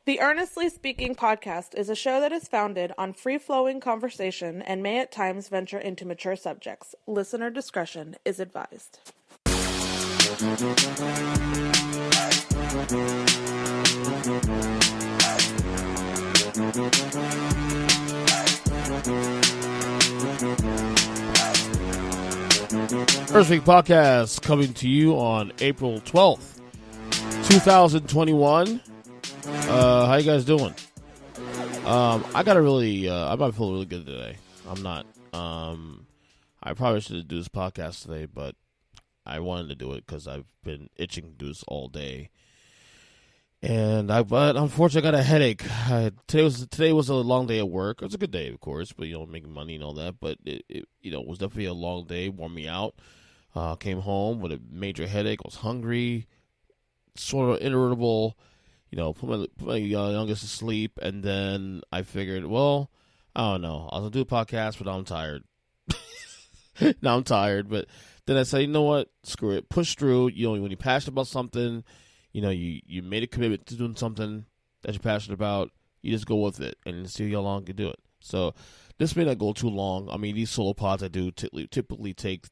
The Earnestly Speaking podcast is a show that is founded on free-flowing conversation and may at times venture into mature subjects. Listener discretion is advised. First Week Podcast coming to you on April 12th, 2021. How you guys doing? I might feel really good today. I'm not. I probably should do this podcast today, but I wanted to do it because I've been itching to do this all day. But unfortunately, I got a headache. Today was a long day at work. It was a good day, of course, but making money and all that. But it was definitely a long day. Wore me out. Came home with a major headache. I was hungry, sort of irritable. Put my youngest to sleep, and then I figured, well, I don't know. I was gonna do a podcast, but I'm tired. Now I'm tired, but then I said, you know what? Screw it. Push through. When you're passionate about something, you made a commitment to doing something that you're passionate about. You just go with it and see how long you can do it. So this may not go too long. I mean, these solo pods I do typically take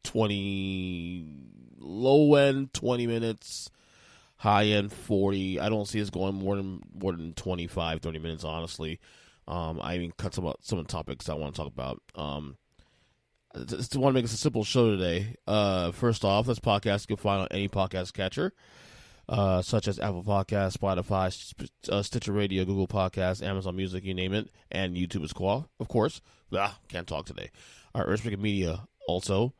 20, low end 20 minutes. High end 40. I don't see us going more than 25, 30 minutes, honestly. I even cut some of the topics I want to talk about. Just want to make this a simple show today. First off, this podcast you can find on any podcast catcher, such as Apple Podcasts, Spotify, Stitcher Radio, Google Podcasts, Amazon Music, you name it, and YouTube as well, of course. Can't talk today. Our Earnestly Media also.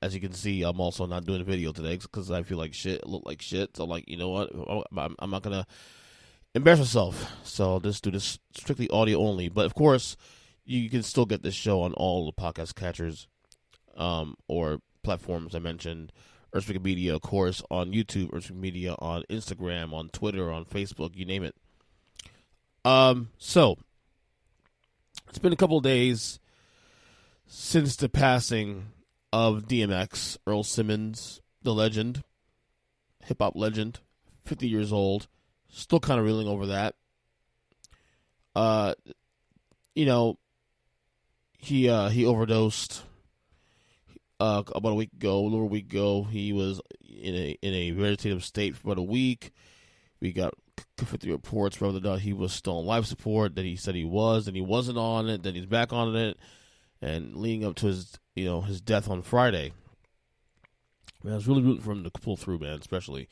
As you can see, I'm also not doing a video today because I feel like shit, look like shit. So I'm like, you know what? I'm not going to embarrass myself. So I'll just do this strictly audio only. But, of course, you can still get this show on all the podcast catchers or platforms I mentioned. Earnestly Media, of course, on YouTube. Earnestly Media on Instagram, on Twitter, on Facebook, you name it. So it's been a couple of days since the passing of DMX, Earl Simmons, the legend, hip-hop legend, 50 years old, still kind of reeling over that. He overdosed about a little over a week ago. He was in a vegetative state for about a week. We got conflicting reports whether or not he was still on life support, that he said he was, then he wasn't on it, then he's back on it, and leading up to his death on Friday. Man, I was really rooting for him to pull through, man, especially.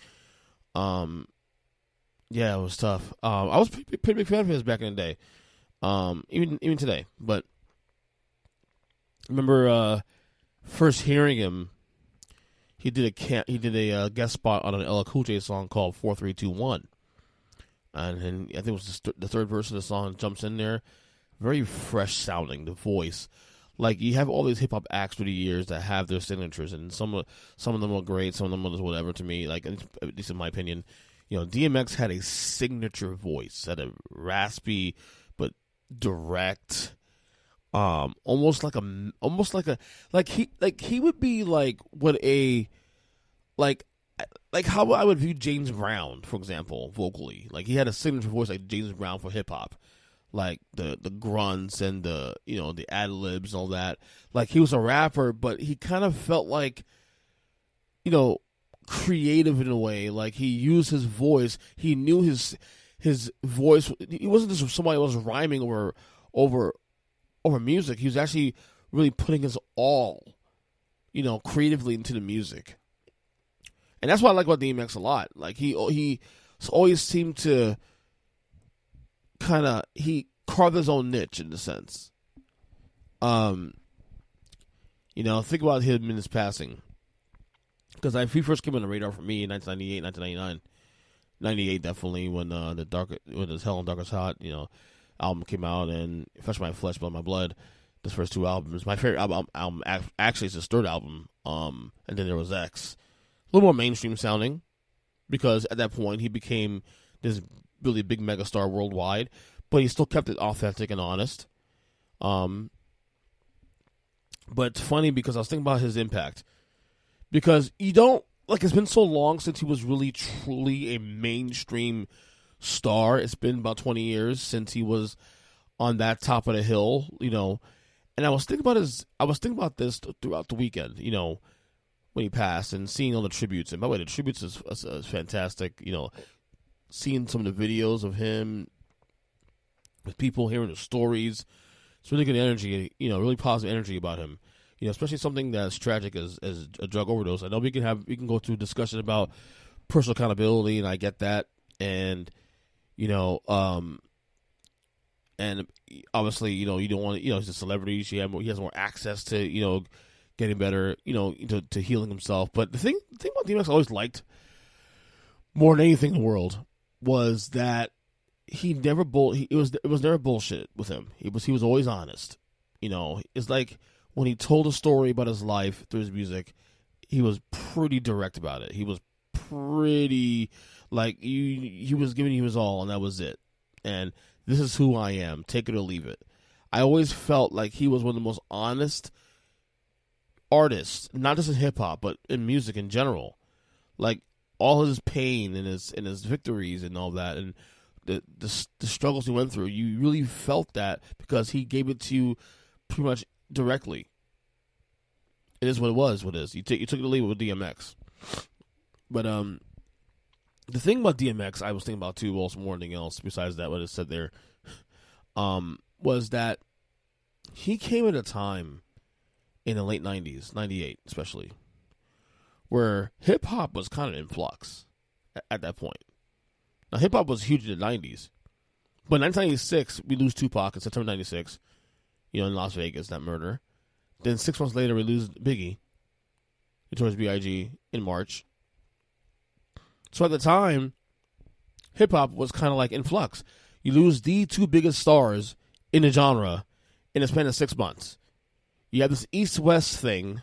Yeah, it was tough. I was pretty big fan of his back in the day. Even today. But I remember first hearing him, he did a guest spot on an LL Cool J song called 4321. And I think it was the third verse of the song jumps in there. Very fresh sounding, the voice. Like, you have all these hip-hop acts through the years that have their signatures, and some of them are great, some of them are whatever to me, like, at least in my opinion. DMX had a signature voice, had a raspy but direct, almost like he would be like what a, like how I would view James Brown, for example, vocally. Like, he had a signature voice like James Brown for hip-hop. Like the grunts and the ad libs and all that. Like, he was a rapper, but he kind of felt like, creative in a way. Like, he used his voice. He knew his voice. He wasn't just somebody who was rhyming over music. He was actually really putting his all, creatively into the music. And that's what I like about DMX a lot. Like, he always seemed to he carved his own niche in a sense. Think about him in his passing. Because he first came on the radar for me in 1998, 1999. 98 definitely, when the Hell and Darkest Hot, album came out, and Flesh My Flesh, Blood My Blood. Those first two albums. My favorite album actually is his third album. And then there was X. A little more mainstream sounding, because at that point he became this really big megastar worldwide, but he still kept it authentic and honest. But it's funny because I was thinking about his impact. Because you don't, it's been so long since he was really, truly a mainstream star. It's been about 20 years since he was on that top of the hill, And I was thinking about this throughout the weekend, when he passed, and seeing all the tributes. And by the way, the tributes is fantastic. Seeing some of the videos of him with people, hearing the stories. It's really good energy, really positive energy about him. Especially something that's tragic as a drug overdose. I know we can go through a discussion about personal accountability, and I get that. And, and obviously, you don't want to, he's a celebrity. He has more access to, getting better, to healing himself. But the thing about DMX I always liked more than anything in the world was that he never it was never bullshit with him. He was always honest. It's like when he told a story about his life through his music, he was pretty direct about it. He was pretty like he was giving you his all, and that was it. And this is who I am. Take it or leave it. I always felt like he was one of the most honest artists, not just in hip hop, but in music in general. Like all his pain and his victories and all that, and the struggles he went through, you really felt that because he gave it to you pretty much directly. It is what it was. What it is. You took it to leave it with DMX. But the thing about DMX, I was thinking about too, also more than anything else besides that what it said there, was that he came at a time in the late 90s, 98 especially, where hip hop was kind of in flux at that point. Now hip hop was huge in the 90s, but in 1996 we lose Tupac in September 96, in Las Vegas, that murder. Then 6 months later we lose Biggie, Notorious B.I.G. in March. So at the time, hip-hop was kind of like in flux. You lose the two biggest stars in the genre in a span of 6 months. You have this East-West thing,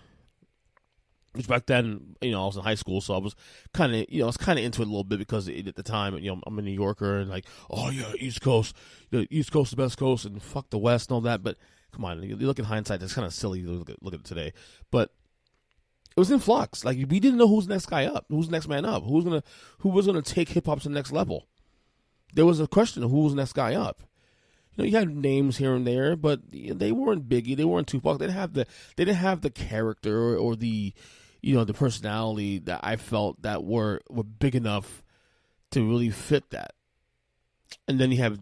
which back then, I was in high school, so I was kind of, into it a little bit because at the time, I'm a New Yorker and like, oh yeah, East Coast, the East Coast is the best coast, and fuck the West and all that. But come on, you look in hindsight, it's kind of silly to look at it today. But it was in flux. Like we didn't know who's the next guy up, who's the next man up, who was gonna take hip hop to the next level. There was a question of who was the next guy up. You had names here and there, but they weren't Biggie, they weren't Tupac. They didn't have the character or the the personality that I felt that were big enough to really fit that. And then you have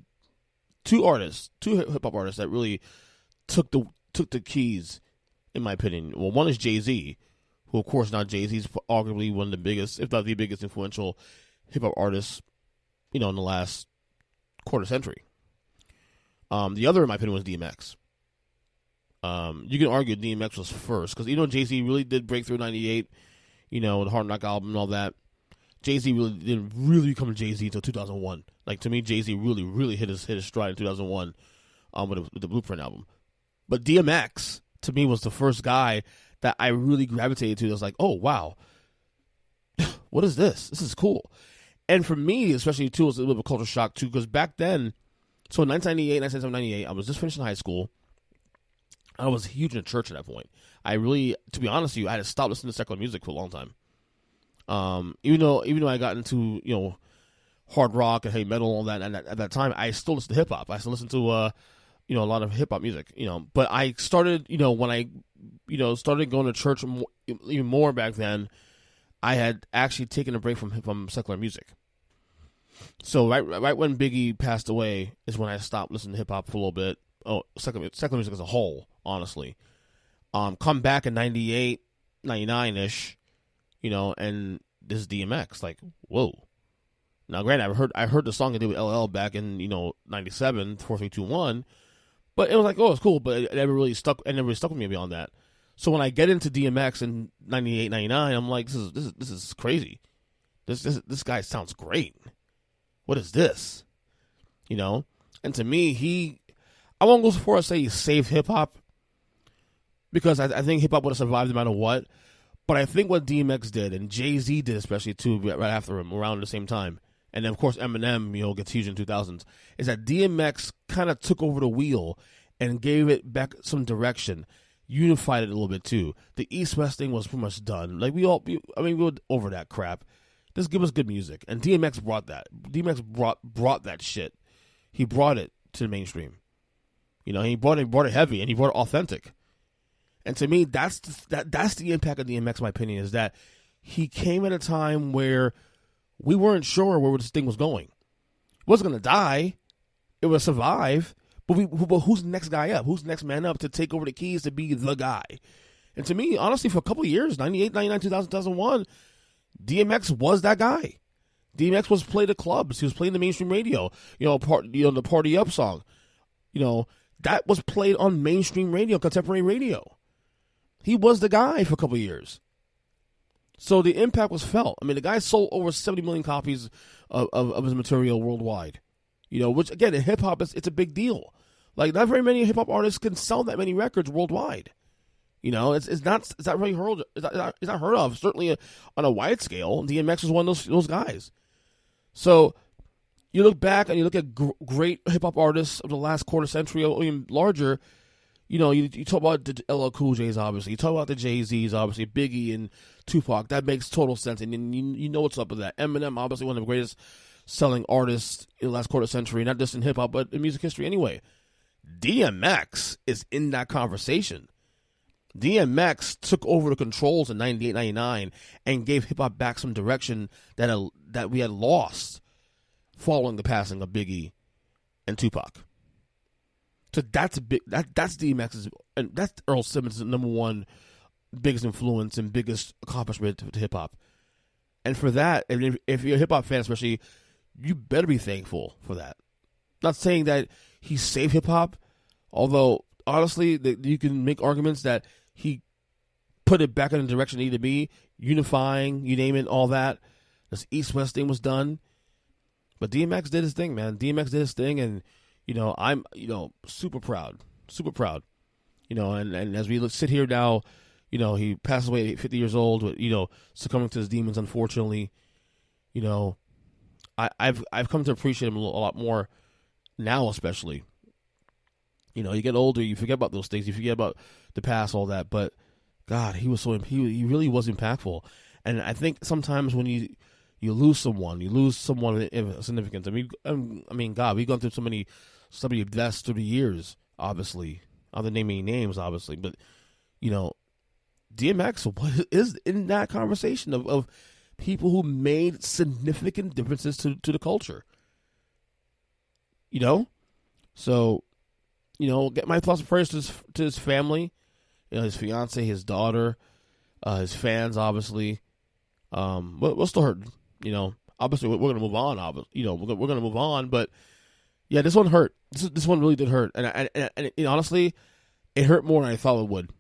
two hip hop artists that really took the keys, in my opinion. Well, one is Jay-Z, who, of course, now Jay-Z's arguably one of the biggest, if not the biggest, influential hip-hop artists, in the last quarter century. The other, in my opinion, was DMX. You can argue DMX was first, because Jay-Z really did break through in 98, the Hard Knock album and all that. Jay-Z really didn't really become Jay-Z until 2001. Like, to me, Jay-Z really, really hit his stride in 2001 with the Blueprint album. But DMX, to me, was the first guy that I really gravitated to. That was like, oh, wow, what is this? This is cool. And for me, especially, too, it was a little bit of a culture shock, too, because back then, so in 1998, 1998, I was just finishing high school. I was huge in the church at that point. I really, to be honest with you, I had to stop listening to secular music for a long time. Even though I got into, hard rock and heavy metal and all that, and at that time, I still listened to hip-hop. I still listened to, a lot of hip-hop music, But I started, when I started going to church even more back then, I had actually taken a break from secular music. So right when Biggie passed away is when I stopped listening to hip hop for a little bit. Oh, secular music as a whole, honestly. Come back in 98, 99-ish, and this is DMX. Like, whoa. Now, granted, I heard the song I did with LL back in 97, 4321, but it was like, oh, it's cool, but it never really stuck. It never really stuck with me beyond that. So when I get into DMX in 98, 99, I'm like, this is crazy. This guy sounds great. What is this? And to me, I won't go so far as say he saved hip hop, because I think hip hop would have survived no matter what. But I think what DMX did, and Jay-Z did especially too, right after him, around the same time, and then of course Eminem, gets huge in 2000s, is that DMX kind of took over the wheel and gave it back some direction, unified it a little bit too. The East-West thing was pretty much done. Like we were over that crap. Just give us good music, and DMX brought that. DMX brought that shit. He brought it to the mainstream. He brought it heavy, and he brought it authentic. And to me, that's the impact of DMX, in my opinion, is that he came at a time where we weren't sure where this thing was going. It wasn't going to die. It would survive. But who's the next guy up? Who's the next man up to take over the keys to be the guy? And to me, honestly, for a couple of years, 98, 99, 2000, 2001, DMX was that guy. DMX was played at clubs. He was playing the mainstream radio. The Party Up song. That was played on mainstream radio, contemporary radio. He was the guy for a couple of years. So the impact was felt. I mean, the guy sold over 70 million copies of his material worldwide. Which, again, in hip-hop, it's a big deal. Like, not very many hip-hop artists can sell that many records worldwide. It's not really heard. It's not heard of. Certainly on a wide scale, DMX was one of those guys. So you look back and you look at great hip hop artists of the last quarter century or even larger. You talk about the LL Cool J's, obviously. You talk about the Jay-Z's, obviously, Biggie and Tupac. That makes total sense, and you know what's up with that. Eminem, obviously, one of the greatest selling artists in the last quarter century, not just in hip hop but in music history anyway. DMX is in that conversation. DMX took over the controls in 98, 99 and gave hip-hop back some direction that we had lost following the passing of Biggie and Tupac. So that's big. That's DMX's, and that's Earl Simmons' number one biggest influence and biggest accomplishment to hip-hop. And for that, if you're a hip-hop fan especially, you better be thankful for that. Not saying that he saved hip-hop, although honestly, you can make arguments that he put it back in the direction it needed to be, unifying, you name it, all that. This East-West thing was done. But DMX did his thing, man. DMX did his thing, and, I'm, super proud. Super proud. And as we sit here now, he passed away at 50 years old, succumbing to his demons, unfortunately. I've come to appreciate him a lot more now, especially. You get older, you forget about those things, you forget about the past, all that. But God, he really was impactful. And I think sometimes when you lose someone of significance. I mean, God, we've gone through so many deaths through the years, obviously. Other naming names, obviously, but DMX is in that conversation of people who made significant differences to the culture. So. Get my thoughts and prayers to his family, his fiance, his daughter, his fans, obviously. We're still hurting, Obviously, we're going to move on. We're going to move on. But yeah, this one hurt. This one really did hurt, and honestly, it hurt more than I thought it would,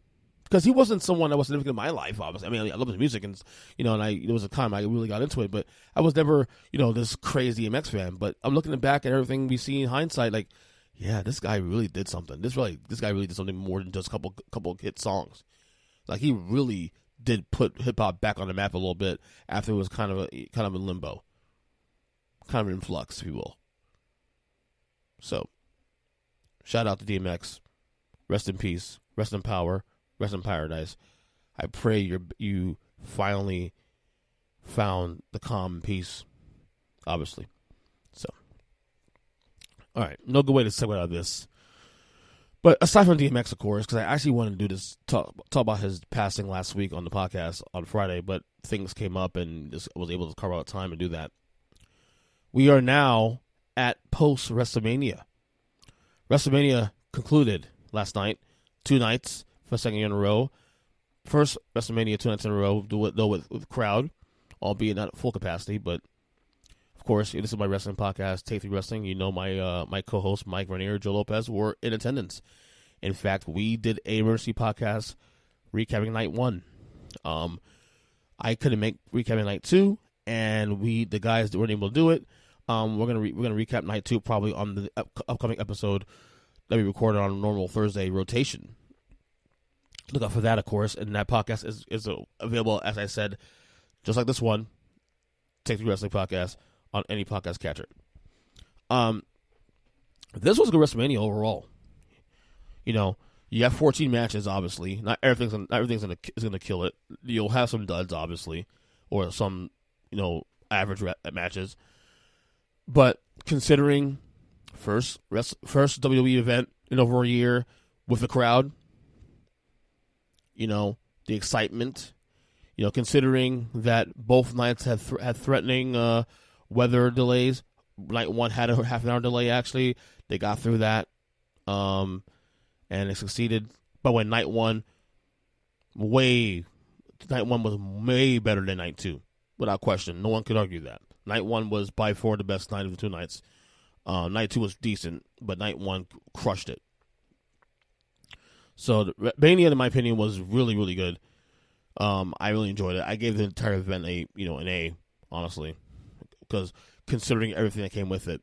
because he wasn't someone that was significant in my life. Obviously, I mean, I love his music, and there was a time I really got into it, but I was never this crazy DMX fan. But I'm looking back at everything we see in hindsight, like. Yeah, this guy really did something. This guy really did something more than just a couple hit songs. Like, he really did put hip hop back on the map a little bit after it was kind of in limbo, kind of in flux, if you will. So, shout out to DMX. Rest in peace. Rest in power. Rest in paradise. I pray you finally found the calm and peace. Obviously. So. All right, no good way to segue out of this. But aside from DMX, of course, because I actually wanted to do this, talk about his passing last week on the podcast on Friday, but things came up and just was able to carve out time to do that. We are now at post-Wrestlemania. Wrestlemania concluded last night, 2 nights for the second year in a row. First Wrestlemania 2 nights in a row, though with crowd, albeit not at full capacity, but of course, this is my wrestling podcast, Take 3 Wrestling. My co-host, Mike Vernier, Joe Lopez, were in attendance. In fact, we did a Earnestly podcast recapping night 1. I couldn't make recapping night 2, and the guys that weren't able to do it. We're gonna recap night 2 probably on the upcoming episode that we recorded on a normal Thursday rotation. Look out for that, of course, and that podcast is available, as I said, just like this one, Take 3 Wrestling podcast, on any podcast catcher. This was a good WrestleMania overall. You have 14 matches, obviously. Not everything's gonna kill it. You'll have some duds, obviously, or some average matches. But considering first WWE event in over a year with the crowd, the excitement, considering that both nights had threatening weather delays. Night one had a half an hour delay, actually. They got through that, and they succeeded. But when night one was way better than night two, without question. No one could argue that. Night one was by far the best night of the two nights. Night two was decent, but night one crushed it. So the Mania, in my opinion, was really, really good. I really enjoyed it. I gave the entire event an A, honestly, because considering everything that came with it.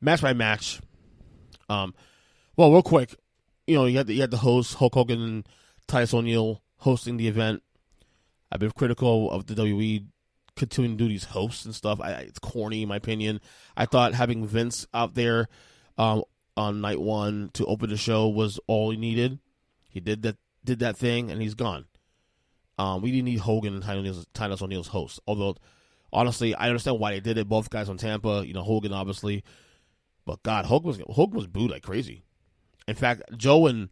Match by match. Well, real quick, you had the host Hulk Hogan and Titus O'Neil hosting the event. I've been critical of the WWE continuing to do these hosts and stuff. It's corny, in my opinion. I thought having Vince out there on night one to open the show was all he needed. He did that thing, and he's gone. We didn't need Hogan and Titus O'Neil's host. Although, honestly, I understand why they did it. Both guys on Tampa, Hogan obviously. But God, Hogan was booed like crazy. In fact, Joe and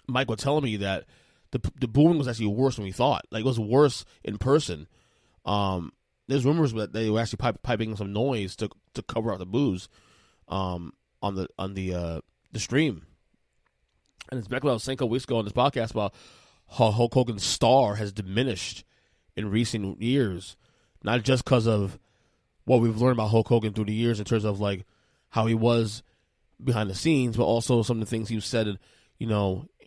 Mike were telling me that the booing was actually worse than we thought. Like, it was worse in person. There's rumors that they were actually piping some noise to cover up the boos on the stream. And it's back what I was saying a couple weeks ago on this podcast about how Hulk Hogan's star has diminished in recent years, not just because of what we've learned about Hulk Hogan through the years in terms of like how he was behind the scenes, but also some of the things he said,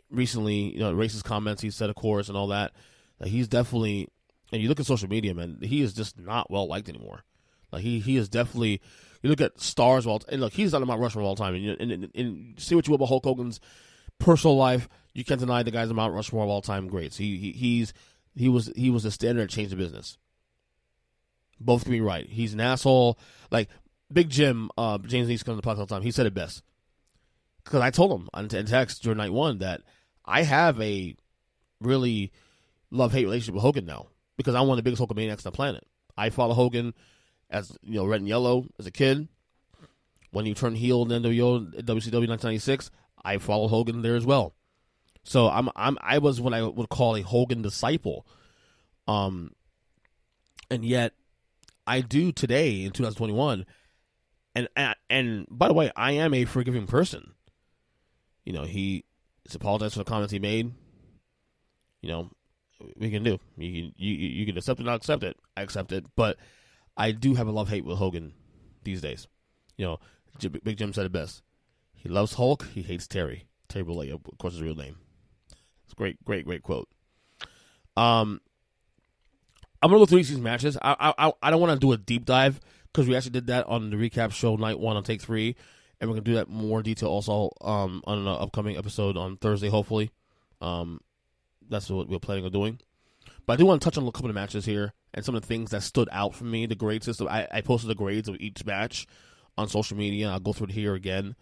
recently, racist comments he said, of course, and all that. Like, he's definitely, and you look at social media, man, he is just not well liked anymore. Like, he is definitely, you look at stars and look, he's on Mount Rushmore all the time, and see what you will about Hulk Hogan's personal life. You can't deny the guy's a Mount Rushmore of all time greats. He was the standard that changed the business. Both can be right. He's an asshole. Like Big Jim, James Neese comes to the podcast all the time. He said it best. Because I told him in text during night one that I have a really love-hate relationship with Hogan now because I'm one of the biggest Hulkamaniacs on the planet. I follow Hogan as red and yellow as a kid. When he turned heel in NWO, WCW 1996, I followed Hogan there as well. So I was what I would call a Hogan disciple, and yet I do today in 2021. And by the way, I am a forgiving person. He's apologized for the comments he made. We can do. You can accept it, not accept it. I accept it, but I do have a love-hate with Hogan these days. Big Jim said it best. He loves Hulk. He hates Terry. Terry Bollea, of course, his real name. It's a great quote. I'm gonna go through these matches. I don't want to do a deep dive because we actually did that on the recap show night one on Take 3, and we're gonna do that in more detail also on an upcoming episode on Thursday, hopefully. That's what we're planning on doing. But I do want to touch on a couple of matches here and some of the things that stood out for me. The grade system. I posted the grades of each match on social media. I'll go through it here again,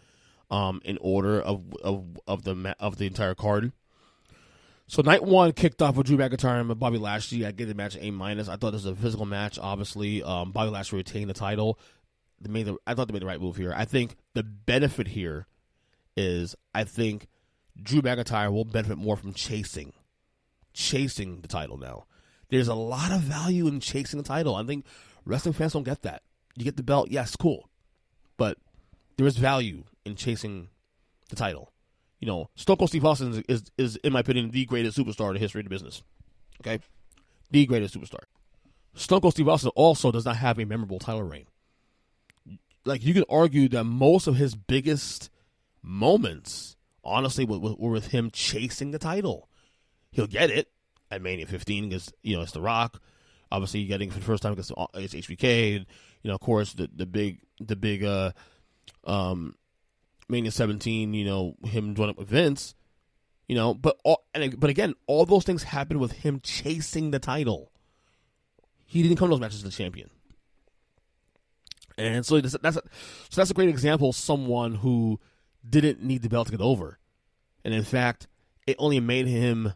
in order of the entire card. So night one kicked off with Drew McIntyre and Bobby Lashley. I gave the match an A-. I thought this was a physical match. Obviously, Bobby Lashley retained the title. I thought they made the right move here. I think the benefit here is I think Drew McIntyre will benefit more from chasing the title now. There's a lot of value in chasing the title. I think wrestling fans don't get that. You get the belt, yes, cool. But there is value in chasing the title. Stone Cold Steve Austin is, in my opinion, the greatest superstar in the history of the business. Okay? The greatest superstar. Stone Cold Steve Austin also does not have a memorable title reign. Like, you could argue that most of his biggest moments, honestly, were with him chasing the title. He'll get it at Mania 15 against, it's The Rock. Obviously, getting for the first time against HBK. And, of course, the big Mania 17, him joining up with Vince, but again, all those things happened with him chasing the title. He didn't come to those matches as the champion. And so that's a great example of someone who didn't need the belt to get over. And in fact, it only made him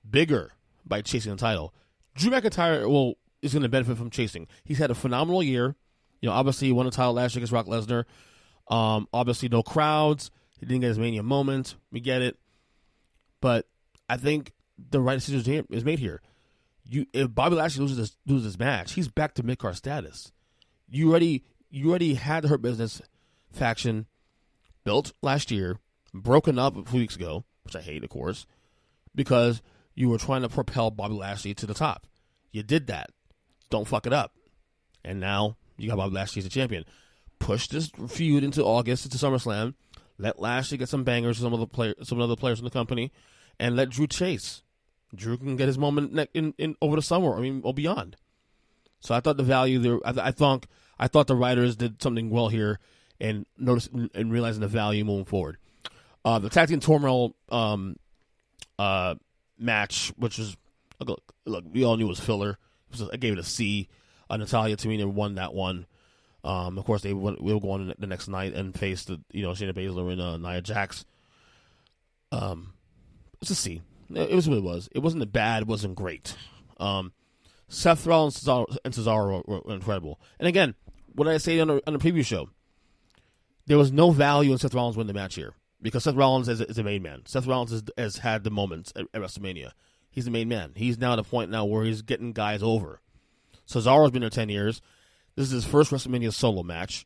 bigger by chasing the title. Drew McIntyre will is going to benefit from chasing. He's had a phenomenal year. Obviously he won a title last year against Brock Lesnar. Obviously no crowds. He didn't get his Mania moment. We get it. But I think the right decision is made here. If Bobby Lashley loses this match, he's back to mid-card status. You already had the Hurt Business faction built last year, broken up a few weeks ago, which I hate, of course, because you were trying to propel Bobby Lashley to the top. You did that. Don't fuck it up. And now you got Bobby Lashley as a champion. Push this feud into August, into SummerSlam. Let Lashley get some bangers with some other players in the company, and let Drew chase. Drew can get his moment in over the summer, or beyond. So I thought the value there. I thought the writers did something well here, and realizing the value moving forward. The tag team turmoil match, which was look, we all knew it was filler. I gave it a C. Natalia Tamina won that one. Of course, we will go on the next night and face Shayna Baszler and Nia Jax. It's a C. It was what it was. It wasn't bad. It wasn't great. Seth Rollins and Cesaro were incredible. And again, what did I say on the preview show? There was no value in Seth Rollins winning the match here because Seth Rollins is the main man. Seth Rollins has had the moments at WrestleMania. He's the main man. He's now at a point now where he's getting guys over. Cesaro's been there 10 years. This is his first WrestleMania solo match.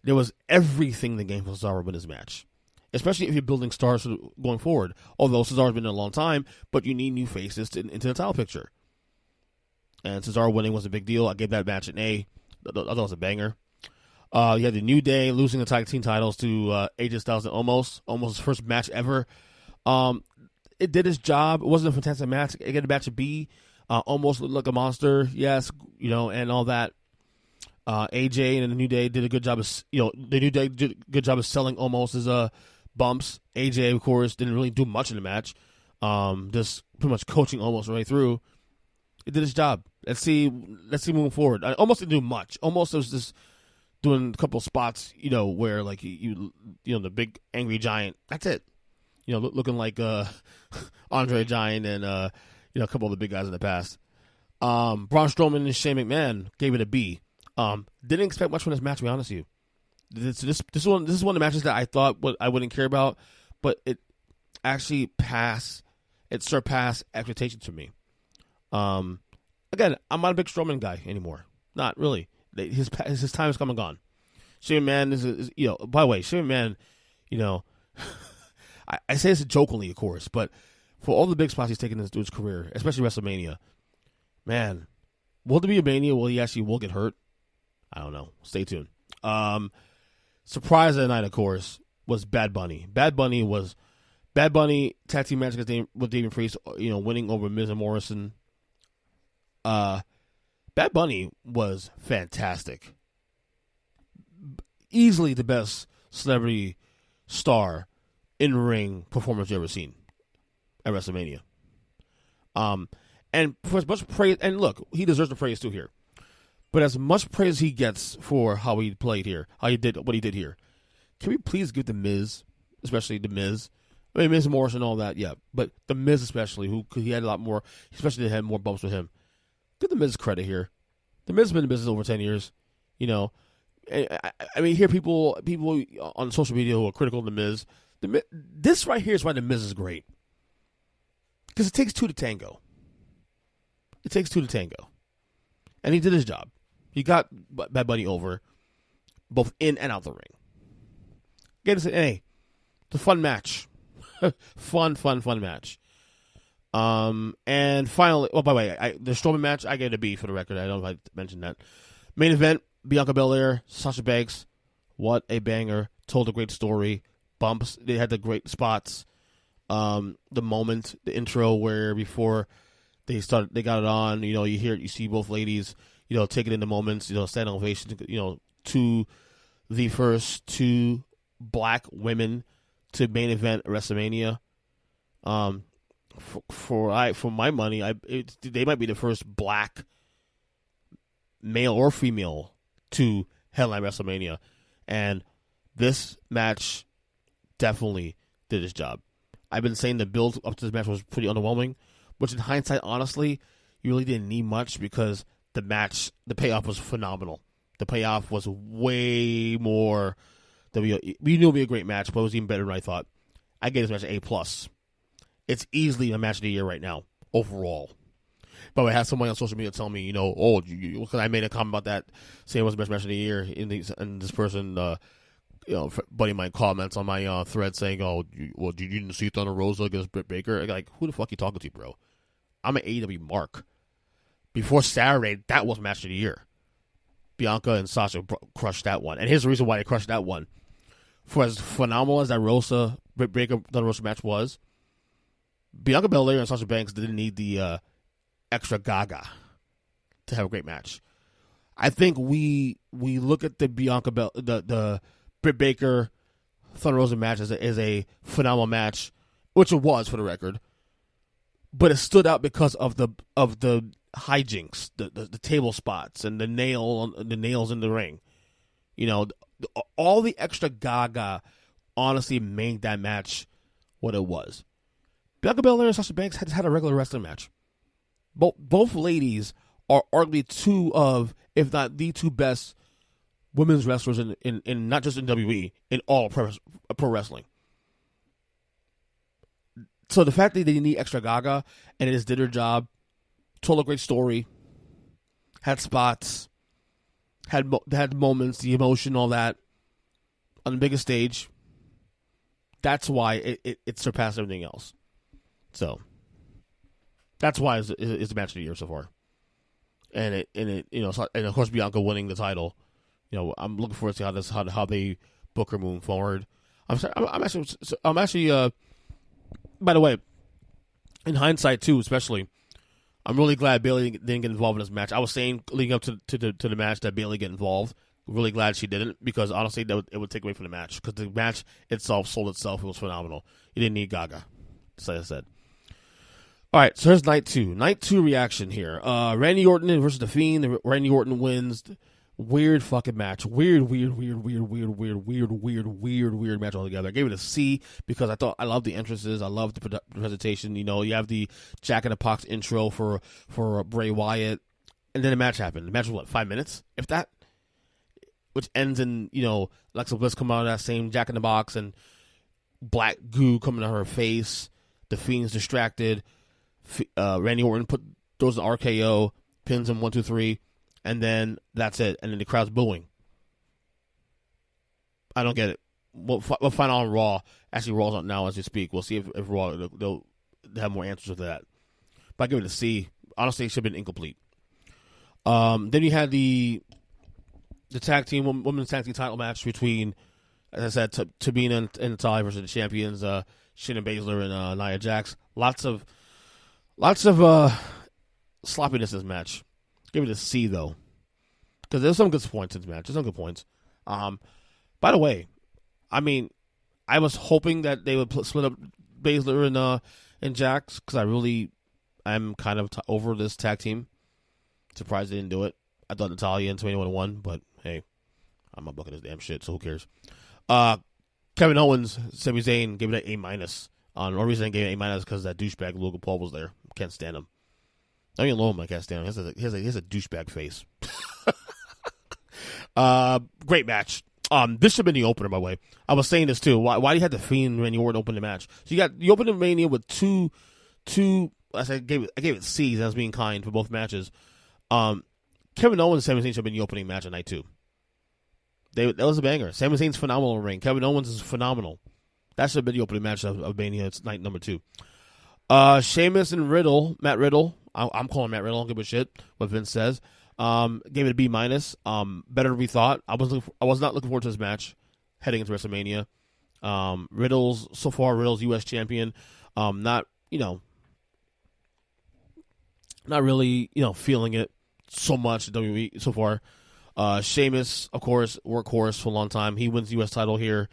There was everything in the game for Cesaro in his match, especially if you're building stars going forward. Although Cesaro's been there a long time, but you need new faces into the title picture. And Cesaro winning was a big deal. I gave that match an A. I thought it was a banger. You had the New Day losing the tag team titles to AJ Styles and Omos his first match ever. It did its job. It wasn't a fantastic match. It got a match of B. Almost looked like a monster, yes, and all that. AJ and the New Day did a good job of, the New Day did a good job of selling Omos' bumps. AJ, of course, didn't really do much in the match. Just pretty much coaching Omos right through. It did its job. Let's see moving forward. I almost didn't do much. Almost was just doing a couple of spots, where like you the big angry giant. That's it. Looking like Andre Giant and a couple of the big guys in the past. Braun Strowman and Shane McMahon gave it a B. Didn't expect much from this match, to be honest with you. This is one of the matches that I thought I wouldn't care about, but it actually surpassed expectations for me. Again, I'm not a big Strowman guy anymore. Not really. His time has come and gone. Shane McMahon is by the way, Shane McMahon, I say this jokingly, of course, but for all the big spots he's taken through his career, especially WrestleMania, man, will there be a Mania where he actually will get hurt? I don't know. Stay tuned. Surprise of the night, of course, was Bad Bunny. Bad Bunny tag team match with Damien Priest, winning over Miz and Morrison. Bad Bunny was fantastic. Easily the best celebrity star in-ring performance you've ever seen at WrestleMania. And for as much praise, and look, he deserves the praise too here. But as much praise he gets for how he played here, how he did what he did here, can we please give the Miz, especially the Miz, Miz Morrison and all that, yeah, but the Miz especially, who he had a lot more, especially they had more bumps with him. Give the Miz credit here. The Miz has been in business over 10 years, I mean, hear people on social media who are critical of the Miz. This right here is why the Miz is great. Because it takes two to tango. It takes two to tango. And he did his job. He got Bad Bunny over, both in and out the ring. Hey, it's a fun match. fun match. And finally, by the way, the Strowman match, I gave it a B for the record. I don't know if I mentioned that. Main event, Bianca Belair, Sasha Banks. What a banger. Told a great story. Bumps. They had the great spots. The moment, the intro where before they got it on, you see both ladies, taking in the moments, standing ovation, to the first two black women to main event WrestleMania. For my money, they might be the first black male or female to headline WrestleMania, and this match definitely did its job. I've been saying the build up to this match was pretty underwhelming, which in hindsight, honestly, you really didn't need much because the match, the payoff was phenomenal. The payoff was way more than we knew it would be a great match, but it was even better than I thought. I gave this match an A+. It's easily a match of the year right now, overall. But I had someone on social media tell me, because I made a comment about that, saying it was the best match of the year, and this person, buddy of mine comments on my thread saying, you didn't see Thunder Rosa against Britt Baker? Like, who the fuck you talking to, bro? I'm an AEW mark. Before Saturday, that was match of the year. Bianca and Sasha crushed that one. And here's the reason why they crushed that one. For as phenomenal as that Britt Baker Thunder Rosa match was, Bianca Belair and Sasha Banks didn't need the extra gaga to have a great match. I think we look at the the Britt Baker Thunder Rosa match as a phenomenal match, which it was for the record, but it stood out because of the hijinks, the table spots, and the nails in the ring. All the extra gaga honestly made that match what it was. Bianca Belair and Sasha Banks had a regular wrestling match. Both ladies are arguably two of, if not the two best women's wrestlers in not just in WWE, in all pro wrestling. So the fact that they didn't need extra gaga and it just did their job, told a great story, had spots, had moments, the emotion, all that, on the biggest stage. That's why it surpassed everything else. So that's why it's the match of the year so far. And of course Bianca winning the title. I'm looking forward to see how they book her moving forward. I'm actually. By the way, in hindsight too, especially, I'm really glad Bayley didn't get involved in this match. I was saying leading up to the match that Bayley get involved. Really glad she didn't, because honestly, it would take away from the match. Because the match itself sold itself. It was phenomenal. You didn't need Gaga, as I said. All right, so here's night two. Night two reaction here. Randy Orton versus The Fiend. Randy Orton wins. Weird fucking match. Weird match altogether. I gave it a C because I love the entrances. I love the presentation. You have the Jack in the Box intro for Bray Wyatt, and then the match happened. The match was 5 minutes, if that, which ends in Alexa Bliss coming out of that same Jack in the Box and black goo coming out of her face. The Fiend's distracted. Randy Orton throws an RKO, pins him 1, 2, 3. And then that's it. And then the crowd's booing. I don't get it. We'll find out on Raw. Actually, Raw's out now as we speak. We'll see if Raw, they'll have more answers to that. But I give it a C. Honestly, it should have been incomplete. Then you had the women's tag team title match between, as I said, Tamina and Natalya versus the champions, Shayna Baszler and Nia Jax. Lots of sloppiness in this match. Give it a C, though, because there's some good points in this match. There's some good points. By the way, I was hoping that they would split up Baszler and Jax, because I'm kind of over this tag team. Surprised they didn't do it. I thought Natalya and Tamina would have won, but hey, I'm not booking this damn shit, so who cares? Kevin Owens, Sami Zayn gave it an A-. The only reason I gave it an A- because that douchebag Logan Paul was there. Can't stand him. I mean, alone, I can't stand him. He has a douchebag face. Great match. This should have been the opener, by the way. I was saying this too. Why do you have the Fiend and Randy Orton open the match? So you opened the Mania with two. I gave it C's. I was being kind for both matches. Kevin Owens and Sami Zayn should have been the opening match of night 2. That was a banger. Sami Zayn's phenomenal in the ring. Kevin Owens is phenomenal. That should have been the opening match of Mania. It's night number 2. Sheamus and Matt Riddle. I'm calling Matt Riddle. I don't give a shit what Vince says. Gave it a B-. Better than we thought. I was not looking forward to this match heading into WrestleMania. Riddle's U.S. champion. Not really feeling it so much at WWE so far. Sheamus, of course, workhorse for a long time. He wins the U.S. title here.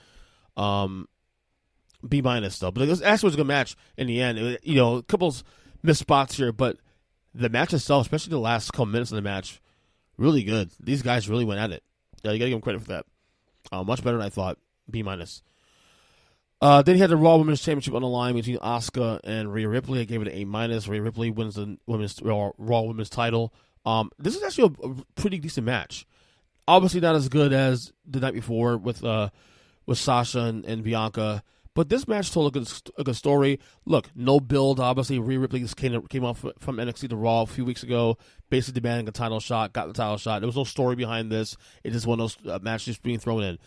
B- though, but it actually was a good match in the end. A couple missed spots here, but the match itself, especially the last couple minutes of the match, really good. These guys really went at it. You gotta give them credit for that. Much better than I thought. B-. Then he had the Raw Women's Championship on the line between Asuka and Rhea Ripley. I gave it an A-. Rhea Ripley wins the Raw Women's title. This is actually a pretty decent match. Obviously not as good as the night before with Sasha and Bianca, but this match told a good story. Look, no build. Obviously, Rhea Ripley just came off from NXT to Raw a few weeks ago, basically demanding a title shot, got the title shot. There was no story behind this. It just one of those matches being thrown in.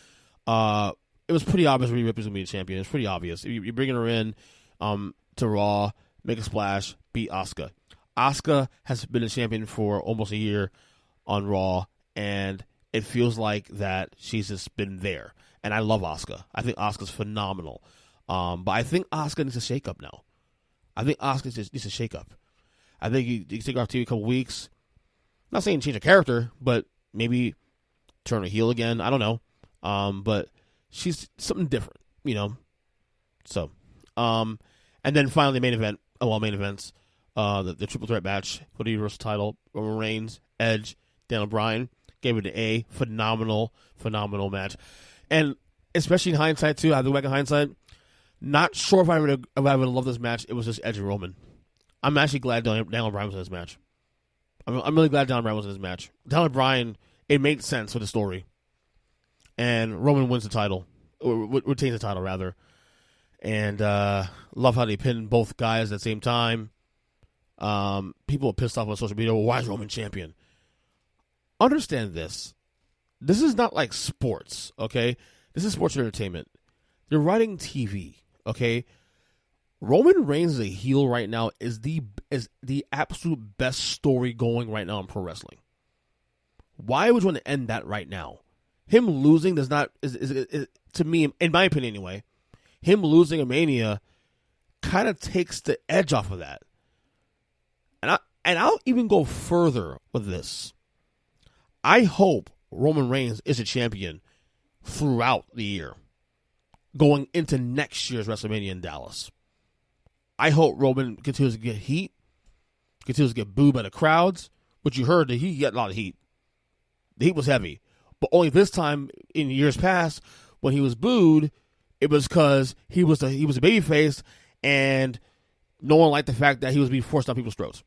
It was pretty obvious Rhea Ripley's going to be a champion. It's pretty obvious. You're bringing her in to Raw, make a splash, beat Asuka. Asuka has been a champion for almost a year on Raw, and it feels like that she's just been there. And I love Asuka. I think Asuka's phenomenal. But I think Asuka needs a shake-up now. I think Asuka needs a shake-up. I think you can take her off TV a couple weeks. I'm not saying change her character, but maybe turn her heel again. I don't know. But she's something different, you know. So, and then finally main events. The triple threat match for the Universal title. Roman Reigns, Edge, Daniel Bryan. Gave it an A. Phenomenal match. And especially in hindsight, too, I look back in hindsight, not sure if I would have loved this match. It was just Edge and Roman. I'm actually glad Daniel Bryan was in this match. I'm really glad Daniel Bryan was in this match. Daniel Bryan, it made sense for the story. And Roman wins the title, or retains the title, rather. And love how they pinned both guys at the same time. People are pissed off on social media. Well, why is Roman champion? Understand this. This is not like sports, okay? This is sports entertainment. They're writing TV, okay? Roman Reigns as a heel right now is the absolute best story going right now in pro wrestling. Why would you want to end that right now? Him losing does not is to me, in my opinion anyway, him losing a Mania kind of takes the edge off of that. And I'll even go further with this. I hope Roman Reigns is a champion throughout the year, going into next year's WrestleMania in Dallas. I hope Roman continues to get heat, continues to get booed by the crowds, which you heard that he got a lot of heat. The heat was heavy. But only this time in years past, when he was booed, it was because he was a babyface and no one liked the fact that he was being forced down people's throats.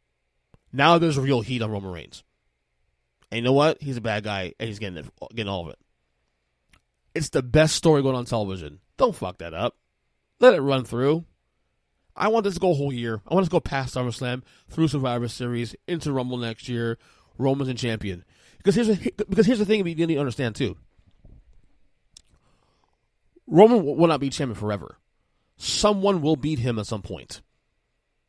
Now there's real heat on Roman Reigns. And you know what? He's a bad guy, and he's getting all of it. It's the best story going on television. Don't fuck that up. Let it run through. I want this to go a whole year. I want this to go past SummerSlam, through Survivor Series, into Rumble next year. Roman's a champion. Because here's the thing you need to understand, too. Roman will not be champion forever. Someone will beat him at some point.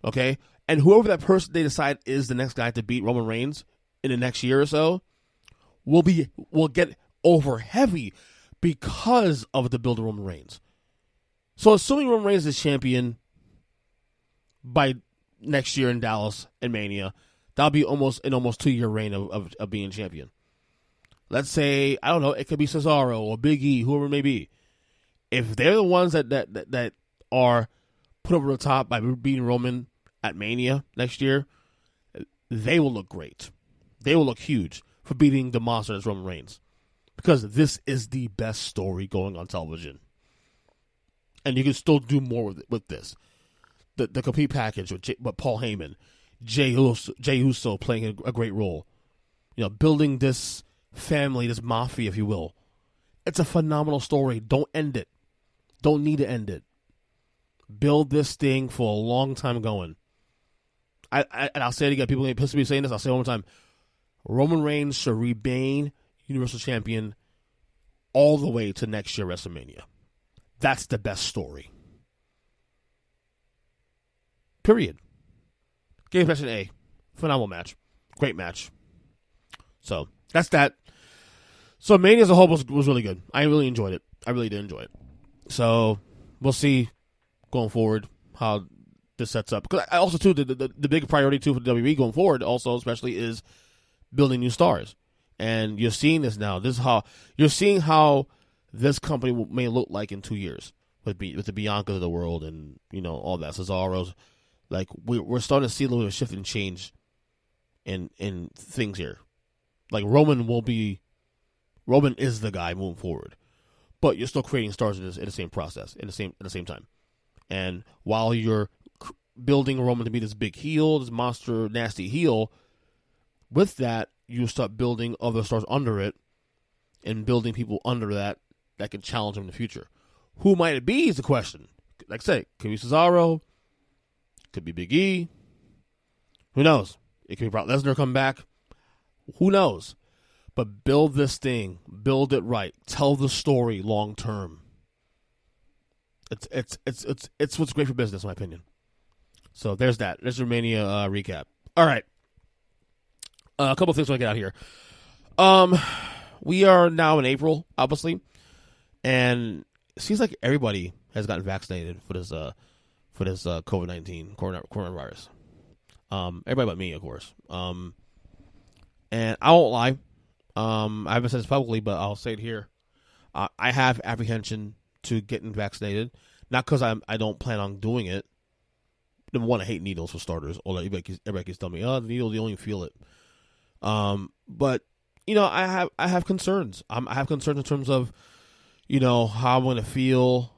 Okay? And whoever that person they decide is the next guy to beat Roman Reigns in the next year or so will get over heavy because of the build of Roman Reigns. So assuming Roman Reigns is champion by next year in Dallas and Mania, that'll be almost 2-year reign of being champion. Let's say, I don't know, it could be Cesaro or Big E, whoever it may be. If they're the ones that are put over the top by beating Roman at Mania next year, they will look great. They will look huge for beating the monster that's Roman Reigns. Because this is the best story going on television. And you can still do more with this. The complete package with Paul Heyman, Jey Uso playing a great role. You know, building this family, this mafia, if you will. It's a phenomenal story. Don't end it. Don't need to end it. Build this thing for a long time going. And I'll say it again. People get pissed at me saying this. I'll say it one more time. Roman Reigns should remain Universal Champion all the way to next year WrestleMania. That's the best story. Period. Gave match an A. Phenomenal match. Great match. So, that's that. So, Mania as a whole was really good. I really enjoyed it. I really did enjoy it. So, we'll see going forward how this sets up. Because also, too, the big priority, too, for WWE going forward also, especially, is building new stars. And you're seeing this now. You're seeing how this company may look like in 2 years with the Biancas of the world and, you know, all that. Cesaro's. Like, we're starting to see a little bit of shift and change in things here. Like, Roman is the guy moving forward. But you're still creating stars in the same process, at the same time. And while you're building Roman to be this big heel, this monster, nasty heel, with that, you start building other stars under it and building people under that can challenge him in the future. Who might it be is the question. Like I say, could be Cesaro, could be Big E. Who knows? It could be Brock Lesnar come back. Who knows? But build this thing. Build it right. Tell the story long term. It's what's great for business, in my opinion. So there's that. There's the Mania recap. All right. A couple of things I get out here. We are now in April, obviously, and it seems like everybody has gotten vaccinated for this COVID-19 coronavirus. Everybody but me, of course. And I won't lie. I haven't said this publicly, but I'll say it here. I have apprehension to getting vaccinated, not because I don't plan on doing it. Number one, I hate needles for starters. Everybody keeps telling me, "Oh, the needles, you don't even feel it." But I have concerns. I have concerns in terms of, how I'm going to feel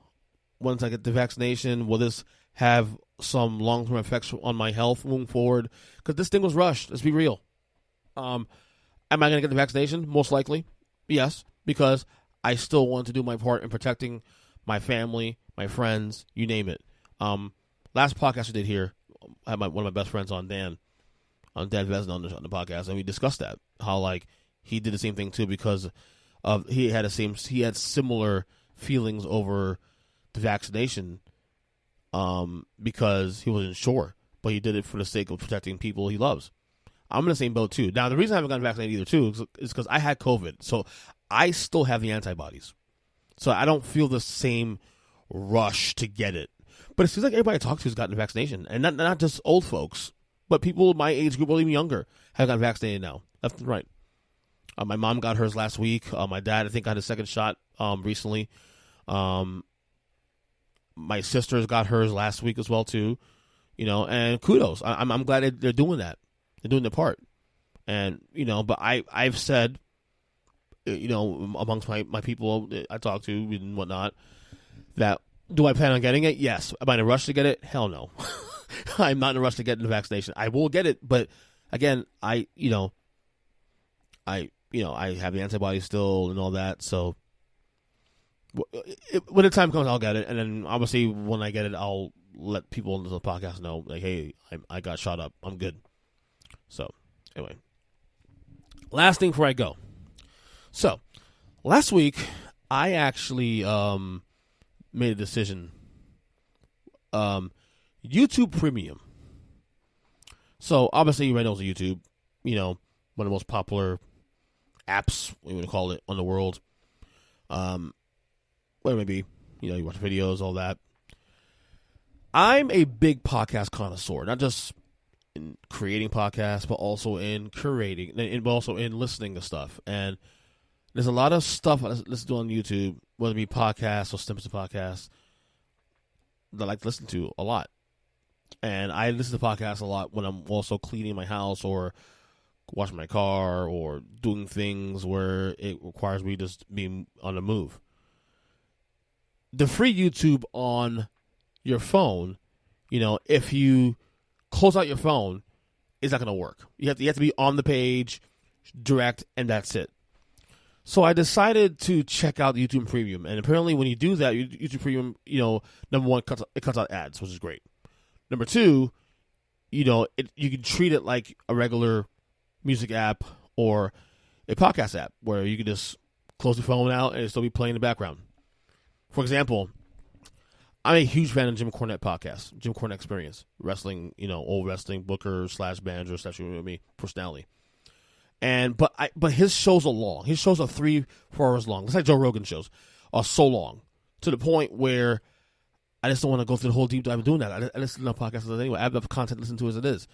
once I get the vaccination. Will this have some long-term effects on my health moving forward? Because this thing was rushed. Let's be real. Am I going to get the vaccination? Most likely, yes, because I still want to do my part in protecting my family, my friends, you name it. Last podcast I did here, I had one of my best friends on Dan Vezina on the podcast, and we discussed that, how he did the same thing too because of he had similar feelings over the vaccination because he wasn't sure, but he did it for the sake of protecting people he loves. I'm in the same boat too. Now the reason I haven't gotten vaccinated either too is because I had COVID, so I still have the antibodies, so I don't feel the same rush to get it. But it seems like everybody I talk to has gotten a vaccination, and not just old folks, but people my age group or even younger have gotten vaccinated now, left and right. My mom got hers last week. My dad, I think, got his second shot recently. My sisters got hers last week as well too. And kudos. I'm glad they're doing that. They're doing their part. And but I've said, amongst my people I talk to and whatnot, that do I plan on getting it? Yes. Am I in a rush to get it? Hell no. I'm not in a rush to get the vaccination. I will get it, but again, I have the antibodies still and all that. So when the time comes, I'll get it, and then obviously when I get it, I'll let people on the podcast know, like, hey, I got shot up. I'm good. So anyway, last thing before I go. So last week, I actually made a decision. YouTube Premium. So obviously, everybody knows YouTube. One of the most popular apps, we would call it, on the world. Whatever it may be. You watch videos, all that. I'm a big podcast connoisseur, not just in creating podcasts, but also in curating, and also in listening to stuff. And there's a lot of stuff I listen to on YouTube, whether it be podcasts or snippets of podcasts, that I like to listen to a lot. And I listen to podcasts a lot when I'm also cleaning my house or washing my car or doing things where it requires me to just be on the move. The free YouTube on your phone, if you close out your phone, it's not going to work. You have to be on the page, direct, and that's it. So I decided to check out YouTube Premium, and apparently when you do that, YouTube Premium, number one, it cuts out ads, which is great. Number two, you can treat it like a regular music app or a podcast app where you can just close the phone out and it'll still be playing in the background. For example, I'm a huge fan of Jim Cornette podcast, Jim Cornette Experience, wrestling, old wrestling booker / manager / personality. But his shows are long. His shows are 3-4 hours long. It's like Joe Rogan shows are so long to the point where I just don't want to go through the whole deep dive of doing that. I listen to podcasts anyway. I have enough content to listen to as it is.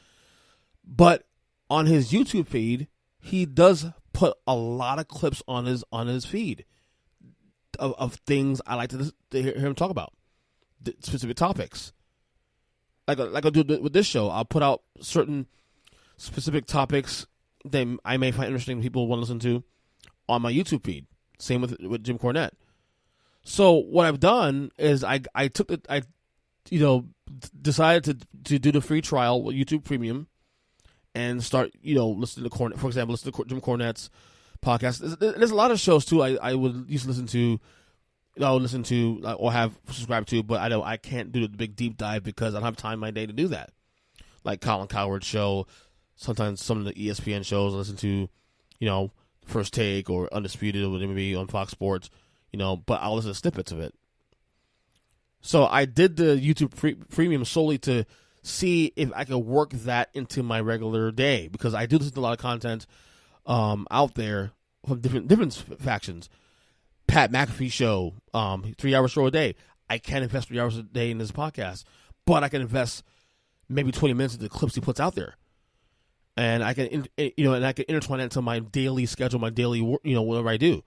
But on his YouTube feed, he does put a lot of clips on his feed of things I like to hear him talk about, specific topics. Like I do with this show, I'll put out certain specific topics that I may find interesting people want to listen to on my YouTube feed. Same with Jim Cornette. So what I've done is I decided to do the free trial with YouTube Premium, and start, listening to for example, listen to Jim Cornette's podcast. There's a lot of shows too I would used to listen to, or have subscribed to, but I can't do the big deep dive because I don't have time in my day to do that. Like Colin Cowherd's show, sometimes some of the ESPN shows I listen to, First Take or Undisputed or whatever on Fox Sports, but I'll listen to snippets of it. So I did the YouTube premium solely to see if I could work that into my regular day, because I do listen to a lot of content out there from different factions. Pat McAfee show, 3 hour show a day. I can't invest 3 hours a day in this podcast, but I can invest maybe 20 minutes of the clips he puts out there, and I can intertwine that into my daily schedule, my daily whatever I do.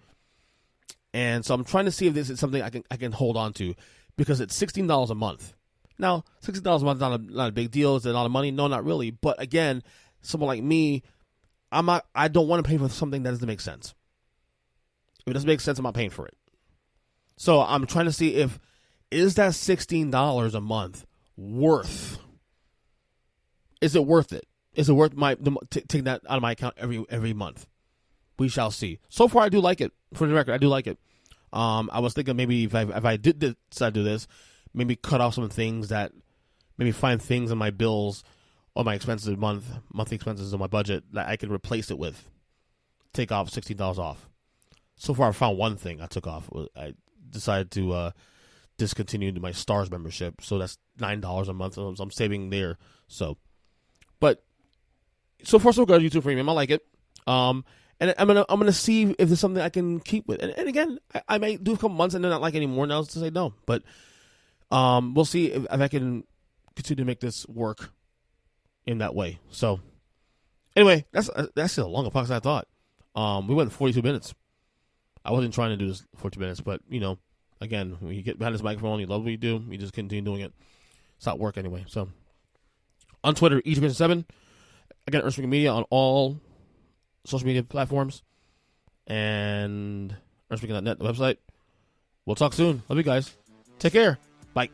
And so I'm trying to see if this is something I can hold on to, because it's $16 a month. Now, $16 a month is not a big deal. Is it a lot of money? No, not really. But again, someone like me, I don't want to pay for something that doesn't make sense. If it doesn't make sense, I'm not paying for it. So I'm trying to see is that $16 a month worth? Is it worth it? Is it worth taking that out of my account every month? We shall see. So far, I do like it. For the record, I do like it. I was thinking maybe if I did decide to do this, maybe cut off some things maybe find things in my bills or my expenses monthly expenses on my budget that I could replace it with. Take off $16 off. So far, I found one thing I took off. I decided to discontinue my Stars membership, so that's $9 a month. So I'm saving there. But so far so good. YouTube Premium, I like it. And I'm gonna see if there's something I can keep with. And again, I might do a couple months and then not like anymore. Now to say no, but we'll see if I can continue to make this work in that way. So anyway, that's a longer podcast than I thought. We went 42 minutes. I wasn't trying to do this 42 minutes, but again, when you get behind this microphone, you love what you do, you just continue doing it. It's not work anyway. So on Twitter, EJ7. Again, Earnestly Media on all social media platforms, and earnestly.net, the website. We'll talk soon. Love you guys. Take care. Bye.